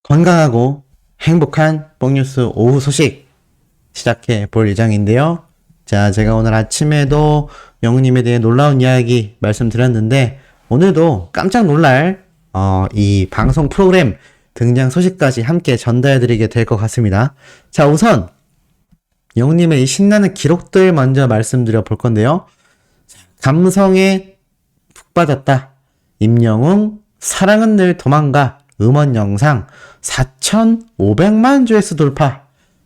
건강하고 행복한 뽕뉴스 오후 소식 시작해 볼 예정인데요. 자, 제가 오늘 아침에도 영웅님에 대해 놀라운 이야기 말씀드렸는데 오늘도 깜짝 놀랄 이 방송 프로그램 등장 소식까지 함께 전달해드리게 될 것 같습니다. 자, 우선 영웅님의 이 신나는 기록들 먼저 말씀드려 볼 건데요. 감성에 푹 빠졌다. 임영웅 사랑은 늘 도망가 음원 영상 4,500만 조회수 돌파.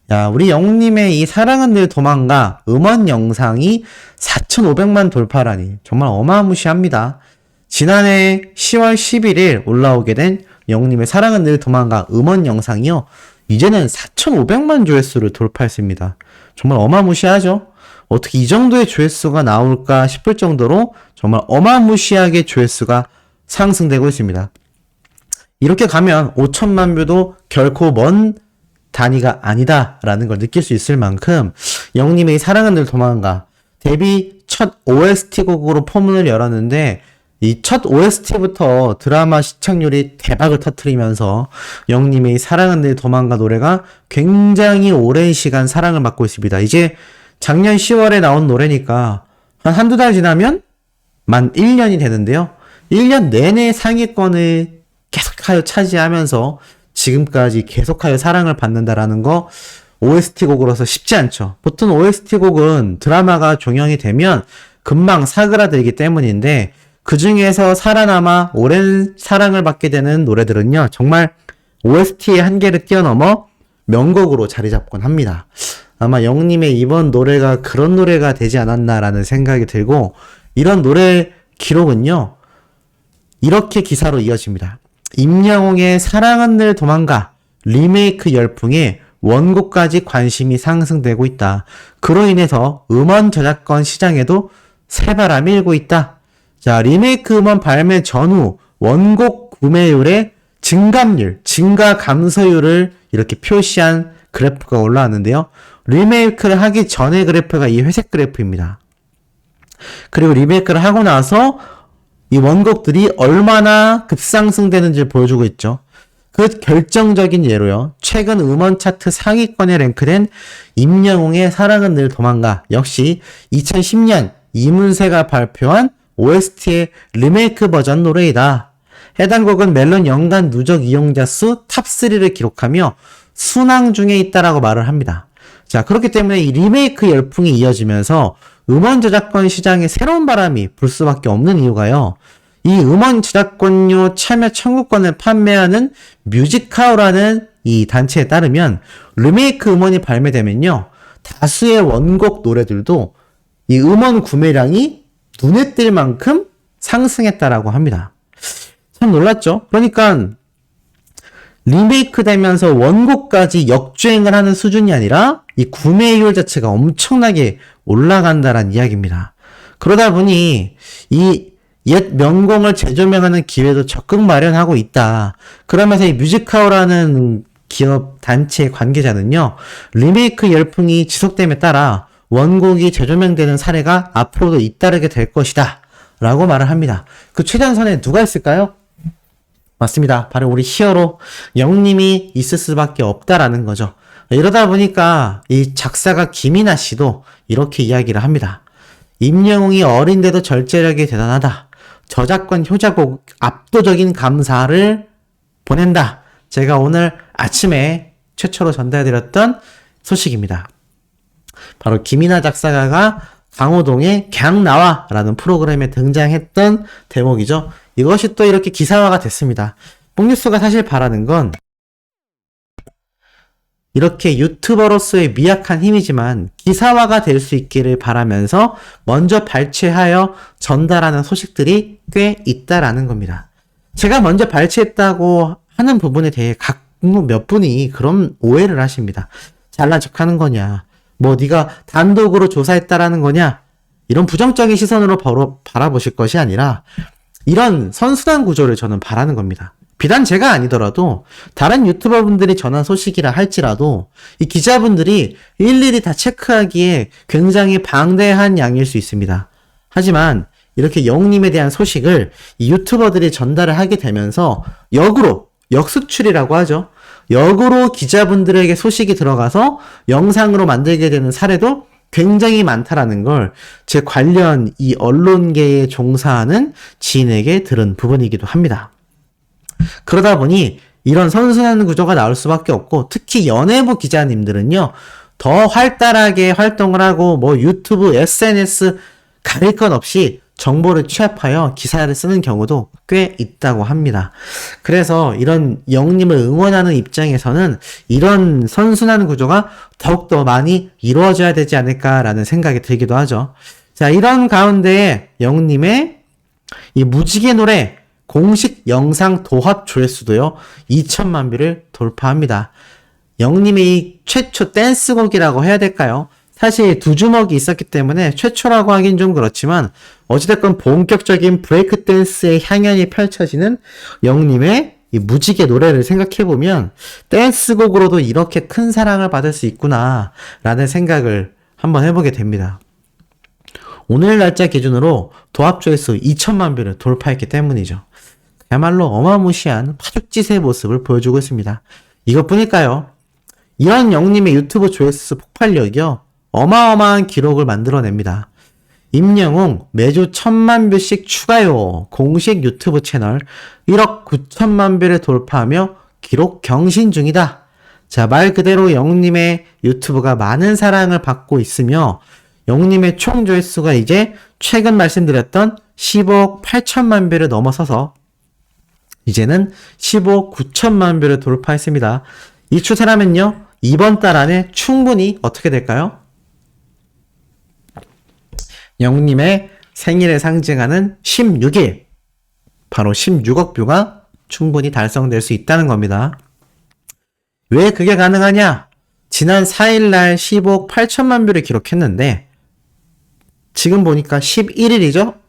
야, 우리 영웅님의 이 사랑은 늘 도망가 음원 영상이 4,500만 돌파라니 정말 어마무시합니다. 지난해 10월 11일 올라오게 된 영웅님의 사랑은 늘 도망가 음원 영상이요, 이제는 4,500만 조회수를 돌파했습니다. 정말 어마무시하죠? 어떻게 이 정도의 조회수가 나올까 싶을 정도로 정말 어마무시하게 조회수가 상승되고 있습니다. 이렇게 가면 5천만 뷰도 결코 먼 단위가 아니다라는 걸 느낄 수 있을 만큼 영웅님의 사랑은 늘 도망가 데뷔 첫 OST 곡으로 포문을 열었는데, 이 첫 OST부터 드라마 시청률이 대박을 터뜨리면서 영웅님의 사랑은 늘 도망가 노래가 굉장히 오랜 시간 사랑을 받고 있습니다. 이제 작년 10월에 나온 노래니까 한두 달 지나면 만 1년이 되는데요. 1년 내내 상위권을 계속하여 차지하면서 지금까지 계속하여 사랑을 받는다라는 거 OST 곡으로서 쉽지 않죠. 보통 OST 곡은 드라마가 종영이 되면 금방 사그라들기 때문인데, 그 중에서 살아남아 오랜 사랑을 받게 되는 노래들은요, 정말 OST의 한계를 뛰어넘어 명곡으로 자리 잡곤 합니다. 아마 영웅님의 이번 노래가 그런 노래가 되지 않았나라는 생각이 들고, 이런 노래 기록은요 이렇게 기사로 이어집니다. 임영웅의 사랑은 늘 도망가 리메이크 열풍에 원곡까지 관심이 상승되고 있다. 그로 인해서 음원 저작권 시장에도 새바람이 일고 있다. 자, 리메이크 음원 발매 전후 원곡 구매율의 증가 감소율을 이렇게 표시한 그래프가 올라왔는데요. 리메이크를 하기 전의 그래프가 이 회색 그래프입니다. 그리고 리메이크를 하고 나서 이 원곡들이 얼마나 급상승되는지를 보여주고 있죠. 그 결정적인 예로요, 최근 음원 차트 상위권에 랭크된 임영웅의 사랑은 늘 도망가 역시 2010년 이문세가 발표한 OST의 리메이크 버전 노래이다. 해당 곡은 멜론 연간 누적 이용자 수 탑3를 기록하며 순항 중에 있다라고 말을 합니다. 자, 그렇기 때문에 이 리메이크 열풍이 이어지면서 음원 저작권 시장에 새로운 바람이 불 수밖에 없는 이유가요, 이 음원 저작권료 참여 청구권을 판매하는 뮤직하우라는 이 단체에 따르면 리메이크 음원이 발매되면요, 다수의 원곡 노래들도 이 음원 구매량이 눈에 띌 만큼 상승했다라고 합니다. 참 놀랐죠? 그러니까 리메이크 되면서 원곡까지 역주행을 하는 수준이 아니라 이 구매율 자체가 엄청나게 올라간다는 이야기입니다. 그러다 보니 이 옛 명곡을 재조명하는 기회도 적극 마련하고 있다. 그러면서 이 뮤직하우라는 기업 단체의 관계자는요, 리메이크 열풍이 지속됨에 따라 원곡이 재조명되는 사례가 앞으로도 잇따르게 될 것이다 라고 말을 합니다. 그 최전선에 누가 있을까요? 맞습니다. 바로 우리 히어로 영웅님이 있을 수밖에 없다라는 거죠. 이러다 보니까 이 작사가 김이나 씨도 이렇게 이야기를 합니다. 임영웅이 어린데도 절제력이 대단하다. 저작권 효자곡 압도적인 감사를 보낸다. 제가 오늘 아침에 최초로 전달해드렸던 소식입니다. 바로 김이나 작사가가 강호동의 그냥 나와 라는 프로그램에 등장했던 대목이죠. 이것이 또 이렇게 기사화가 됐습니다. 뽕뉴스가 사실 바라는 건 이렇게 유튜버로서의 미약한 힘이지만 기사화가 될 수 있기를 바라면서 먼저 발췌하여 전달하는 소식들이 꽤 있다라는 겁니다. 제가 먼저 발췌했다고 하는 부분에 대해 몇 분이 그런 오해를 하십니다. 잘난 척하는 거냐, 뭐 네가 단독으로 조사했다라는 거냐, 이런 부정적인 시선으로 바라보실 것이 아니라 이런 선순환 구조를 저는 바라는 겁니다. 비단 제가 아니더라도 다른 유튜버분들이 전한 소식이라 할지라도 이 기자분들이 일일이 다 체크하기에 굉장히 방대한 양일 수 있습니다. 하지만 이렇게 영웅님에 대한 소식을 이 유튜버들이 전달을 하게 되면서 역으로 역수출이라고 하죠. 역으로 기자분들에게 소식이 들어가서 영상으로 만들게 되는 사례도 굉장히 많다라는 걸 제 관련 이 언론계에 종사하는 지인에게 들은 부분이기도 합니다. 그러다 보니 이런 선순환 구조가 나올 수밖에 없고, 특히 연예부 기자님들은요, 더 활달하게 활동을 하고 뭐 유튜브, SNS 가릴 것 없이 정보를 취합하여 기사를 쓰는 경우도 꽤 있다고 합니다. 그래서 이런 영님을 응원하는 입장에서는 이런 선순환 구조가 더욱더 많이 이루어져야 되지 않을까라는 생각이 들기도 하죠. 자, 이런 가운데 영님의 이 무지개 노래 공식 영상 도합 조회수도요 2천만 뷰를 돌파합니다. 영님의 이 최초 댄스곡이라고 해야 될까요? 사실 두 주먹이 있었기 때문에 최초라고 하긴 좀 그렇지만 어찌됐건 본격적인 브레이크 댄스의 향연이 펼쳐지는 영님의 이 무지개 노래를 생각해보면 댄스곡으로도 이렇게 큰 사랑을 받을 수 있구나 라는 생각을 한번 해보게 됩니다. 오늘 날짜 기준으로 도합 조회수 2천만 뷰를 돌파했기 때문이죠. 그야말로 어마무시한 파죽지세의 모습을 보여주고 있습니다. 이것뿐일까요? 이런 영님의 유튜브 조회수 폭발력이요 어마어마한 기록을 만들어냅니다. 임영웅 매주 1,000만 뷰씩 추가요. 공식 유튜브 채널 1억 9천만 뷰를 돌파하며 기록 경신 중이다. 자, 말 그대로 영님의 유튜브가 많은 사랑을 받고 있으며 영님의 총 조회수가 이제 최근 말씀드렸던 15억 8천만 뷰를 넘어서서 이제는 15억 9천만 뷰를 돌파했습니다. 이 추세라면요 이번 달 안에 충분히 어떻게 될까요? 영님의 생일을 상징하는 16일, 바로 16억 뷰가 충분히 달성될 수 있다는 겁니다. 왜 그게 가능하냐? 지난 4일날 15억 8천만 뷰를 기록했는데 지금 보니까 11일이죠?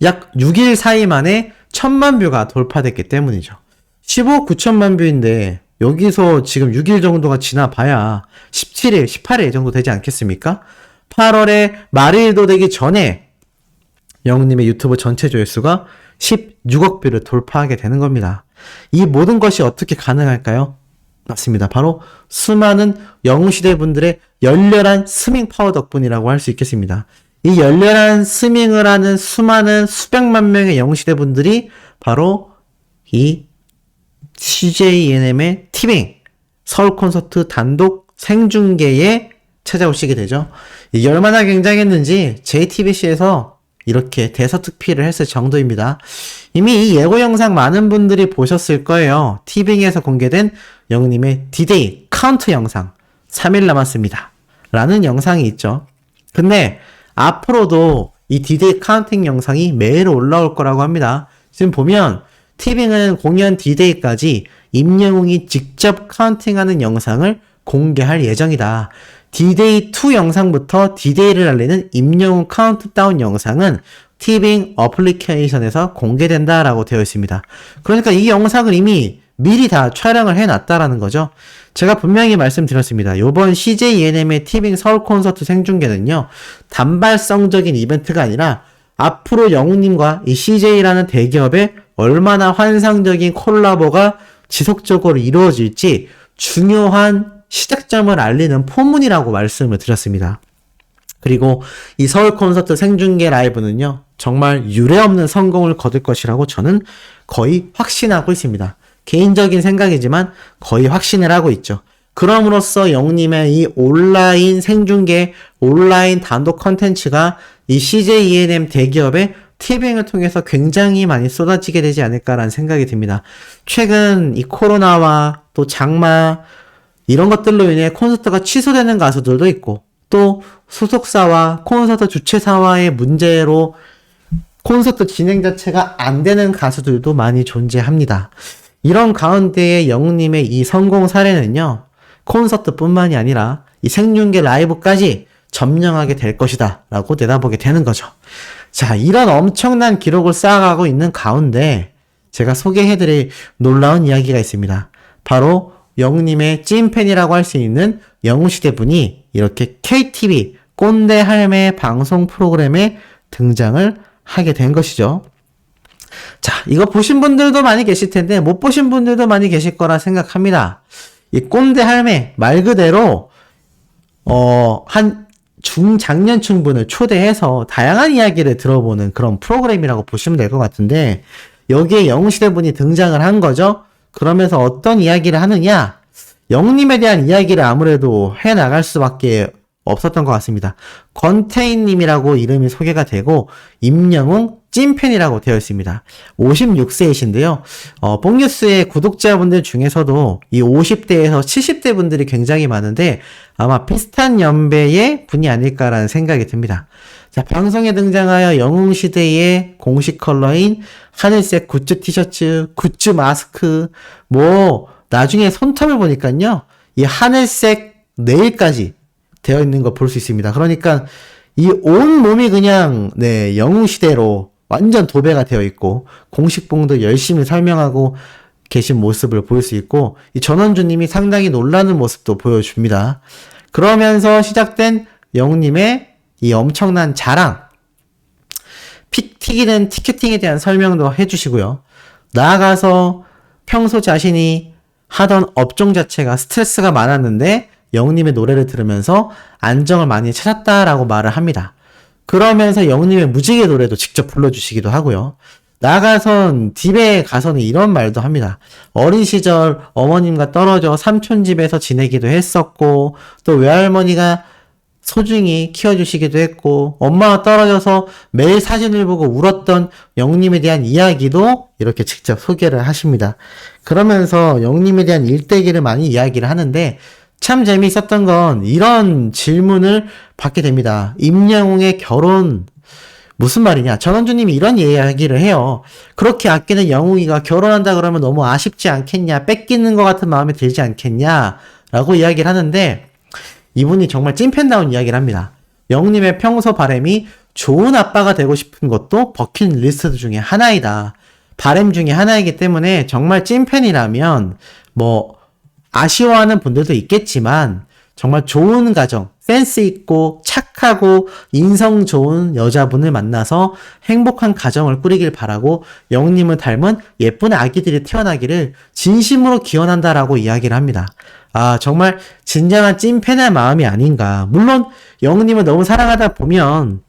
약 6일 사이 만에 1,000만 뷰가 돌파됐기 때문이죠. 15억 9천만 뷰인데 여기서 지금 6일 정도가 지나봐야 17일, 18일 정도 되지 않겠습니까? 8월에 말일도 되기 전에 영님의 유튜브 전체 조회수가 16억 뷰를 돌파하게 되는 겁니다. 이 모든 것이 어떻게 가능할까요? 맞습니다. 바로 수많은 영웅시대 분들의 열렬한 스밍 파워 덕분이라고 할 수 있겠습니다. 이 열렬한 스밍을 하는 수많은 수백만 명의 영웅시대 분들이 바로 이 CJENM의 티빙 서울 콘서트 단독 생중계에 찾아오시게 되죠. 이게 얼마나 굉장했는지 JTBC에서 이렇게 대서특필을 했을 정도입니다. 이미 이 예고 영상 많은 분들이 보셨을 거예요. 티빙에서 공개된 영님의 D-Day 카운트 영상 3일 남았습니다 라는 영상이 있죠. 근데 앞으로도 이 D-Day 카운팅 영상이 매일 올라올 거라고 합니다. 지금 보면 티빙은 공연 D-Day까지 임영웅이 직접 카운팅하는 영상을 공개할 예정이다. D-Day 2 영상부터 D-Day를 알리는 임영웅 카운트다운 영상은 티빙 어플리케이션에서 공개된다라고 되어 있습니다. 그러니까 이 영상을 이미 미리 다 촬영을 해놨다라는 거죠. 제가 분명히 말씀드렸습니다. 이번 CJENM의 티빙 서울 콘서트 생중계는요, 단발성적인 이벤트가 아니라 앞으로 영웅님과 이 CJ라는 대기업의 얼마나 환상적인 콜라보가 지속적으로 이루어질지 중요한 시작점을 알리는 포문이라고 말씀을 드렸습니다. 그리고 이 서울 콘서트 생중계 라이브는요, 정말 유례없는 성공을 거둘 것이라고 저는 거의 확신하고 있습니다. 개인적인 생각이지만 거의 확신을 하고 있죠. 그럼으로써 영님의 이 온라인 생중계, 온라인 단독 컨텐츠가 이 CJENM 대기업의 티빙을 통해서 굉장히 많이 쏟아지게 되지 않을까라는 생각이 듭니다. 최근 이 코로나와 또 장마 이런 것들로 인해 콘서트가 취소되는 가수들도 있고, 또 소속사와 콘서트 주최사와의 문제로 콘서트 진행 자체가 안 되는 가수들도 많이 존재합니다. 이런 가운데에 영웅님의 이 성공 사례는요, 콘서트뿐만이 아니라 이 생중계 라이브까지 점령하게 될 것이다 라고 내다보게 되는 거죠. 자, 이런 엄청난 기록을 쌓아가고 있는 가운데 제가 소개해드릴 놀라운 이야기가 있습니다. 바로 영웅님의 찐팬이라고 할 수 있는 영웅시대 분이 이렇게 KTV 꼰대 할매 방송 프로그램에 등장을 하게 된 것이죠. 자, 이거 보신 분들도 많이 계실 텐데 못 보신 분들도 많이 계실 거라 생각합니다. 이 꼰대 할매 말 그대로 한 중장년층분을 초대해서 다양한 이야기를 들어보는 그런 프로그램이라고 보시면 될 것 같은데 여기에 영웅시대분이 등장을 한 거죠. 그러면서 어떤 이야기를 하느냐? 영웅님에 대한 이야기를 아무래도 해나갈 수밖에 없었던 것 같습니다. 권태인님이라고 이름이 소개가 되고 임영웅 찐팬이라고 되어 있습니다. 56세이신데요. 뽕뉴스의 구독자분들 중에서도 이 50대에서 70대 분들이 굉장히 많은데 아마 비슷한 연배의 분이 아닐까라는 생각이 듭니다. 자, 방송에 등장하여 영웅시대의 공식 컬러인 하늘색 굿즈 티셔츠, 굿즈 마스크, 나중에 손톱을 보니까요. 이 하늘색 네일까지 되어 있는 거 볼 수 있습니다. 그러니까 이 온 몸이 그냥 영웅시대로 완전 도배가 되어 있고 공식봉도 열심히 설명하고 계신 모습을 볼 수 있고 이 전원주님이 상당히 놀라는 모습도 보여줍니다. 그러면서 시작된 영웅님의 이 엄청난 자랑, 픽 튀기는 티켓팅에 대한 설명도 해주시고요. 나아가서 평소 자신이 하던 업종 자체가 스트레스가 많았는데 영웅님의 노래를 들으면서 안정을 많이 찾았다라고 말을 합니다. 그러면서 영웅님의 무지개 노래도 직접 불러주시기도 하고요. 나아가선 집에 가서는 이런 말도 합니다. 어린 시절 어머님과 떨어져 삼촌 집에서 지내기도 했었고 또 외할머니가 소중히 키워주시기도 했고 엄마와 떨어져서 매일 사진을 보고 울었던 영웅님에 대한 이야기도 이렇게 직접 소개를 하십니다. 그러면서 영웅님에 대한 일대기를 많이 이야기를 하는데 참 재미있었던 건 이런 질문을 받게 됩니다. 임영웅의 결혼 무슨 말이냐? 전원주님이 이런 이야기를 해요. 그렇게 아끼는 영웅이가 결혼한다 그러면 너무 아쉽지 않겠냐? 뺏기는 것 같은 마음이 들지 않겠냐? 라고 이야기를 하는데 이분이 정말 찐팬다운 이야기를 합니다. 영웅님의 평소 바람이 좋은 아빠가 되고 싶은 것도 버킷리스트 중에 하나이다. 바람 중에 하나이기 때문에 정말 찐팬이라면 아쉬워하는 분들도 있겠지만 정말 좋은 가정, 센스 있고 착하고 인성 좋은 여자분을 만나서 행복한 가정을 꾸리길 바라고 영웅님을 닮은 예쁜 아기들이 태어나기를 진심으로 기원한다라고 이야기를 합니다. 아, 정말 진정한 찐팬의 마음이 아닌가. 물론 영웅님을 너무 사랑하다 보면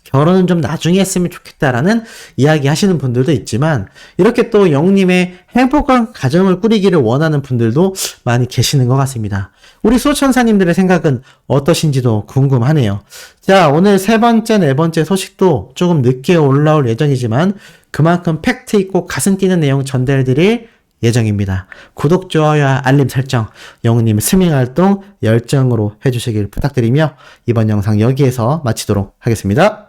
결혼은 좀 나중에 했으면 좋겠다라는 이야기 하시는 분들도 있지만 이렇게 또 영웅님의 행복한 가정을 꾸리기를 원하는 분들도 많이 계시는 것 같습니다. 우리 수호천사님들의 생각은 어떠신지도 궁금하네요. 자, 오늘 세 번째, 네 번째 소식도 조금 늦게 올라올 예정이지만 그만큼 팩트 있고 가슴 뛰는 내용 전달드릴 예정입니다. 구독, 좋아요와 알림 설정, 영웅님 스밍 활동 열정으로 해주시길 부탁드리며 이번 영상 여기에서 마치도록 하겠습니다.